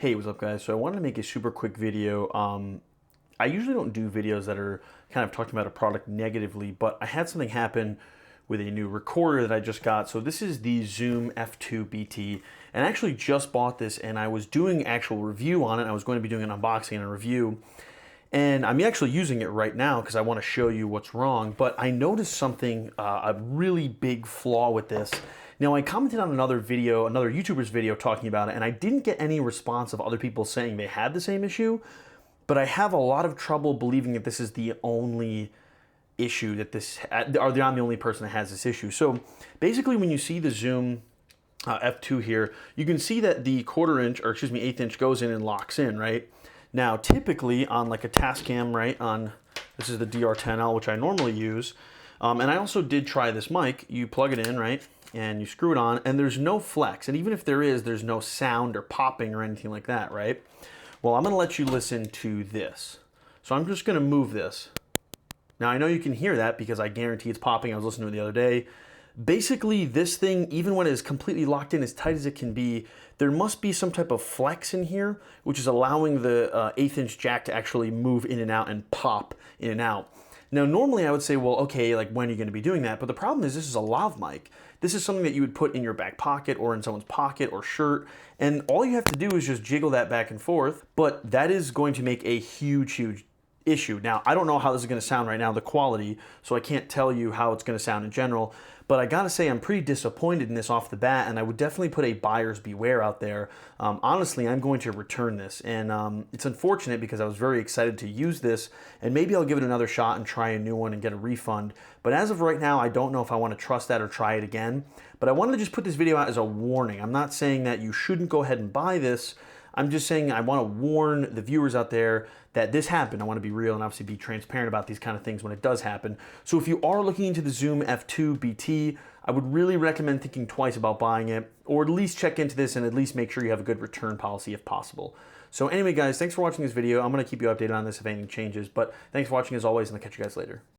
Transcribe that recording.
Hey, what's up guys? So I wanted to make a super quick video. I usually don't do videos that are kind of talking about a product negatively, but I had something happen with a new recorder that I just got. So this is the Zoom F2-BT, and I actually just bought this and I was doing actual review on it. I was going to be doing an unboxing and a review, and I'm actually using it right now because I want to show you what's wrong, but I noticed something, a really big flaw with this. Now, I commented on another video, another YouTuber's video talking about it, and I didn't get any response of other people saying they had the same issue, but I have a lot of trouble believing that this is the only issue that or that I'm the only person that has this issue. So basically when you see the Zoom F2 here, you can see that the eighth inch goes in and locks in, right? Now, typically on like a Tascam, right, this is the DR10L, which I normally use, and I also did try this mic. You plug it in, right, and you screw it on, and there's no flex. And even if there is, there's no sound or popping or anything like that, right? Well, I'm gonna let you listen to this. So I'm just gonna move this. Now, I know you can hear that because I guarantee it's popping. I was listening to it the other day. Basically, this thing, even when it is completely locked in as tight as it can be, there must be some type of flex in here, which is allowing the eighth inch jack to actually move in and out and pop in and out. Now, normally I would say, well, okay, like when are you gonna be doing that? But the problem is this is a lav mic. This is something that you would put in your back pocket or in someone's pocket or shirt, and all you have to do is just jiggle that back and forth, but that is going to make a huge issue. Now, I don't know how this is going to sound right now, the quality, so I can't tell you how it's going to sound in general, but I gotta say I'm pretty disappointed in this off the bat, and I would definitely put a buyer's beware out there. Honestly, I'm going to return this, and it's unfortunate because I was very excited to use this, and maybe I'll give it another shot and try a new one and get a refund, but as of right now, I don't know if I want to trust that or try it again, but I wanted to just put this video out as a warning. I'm not saying that you shouldn't go ahead and buy this. I'm just saying I want to warn the viewers out there that this happened. I want to be real and obviously be transparent about these kind of things when it does happen. So if you are looking into the Zoom F2-BT, I would really recommend thinking twice about buying it, or at least check into this and at least make sure you have a good return policy if possible. So anyway, guys, thanks for watching this video. I'm going to keep you updated on this if anything changes, but thanks for watching as always, and I'll catch you guys later.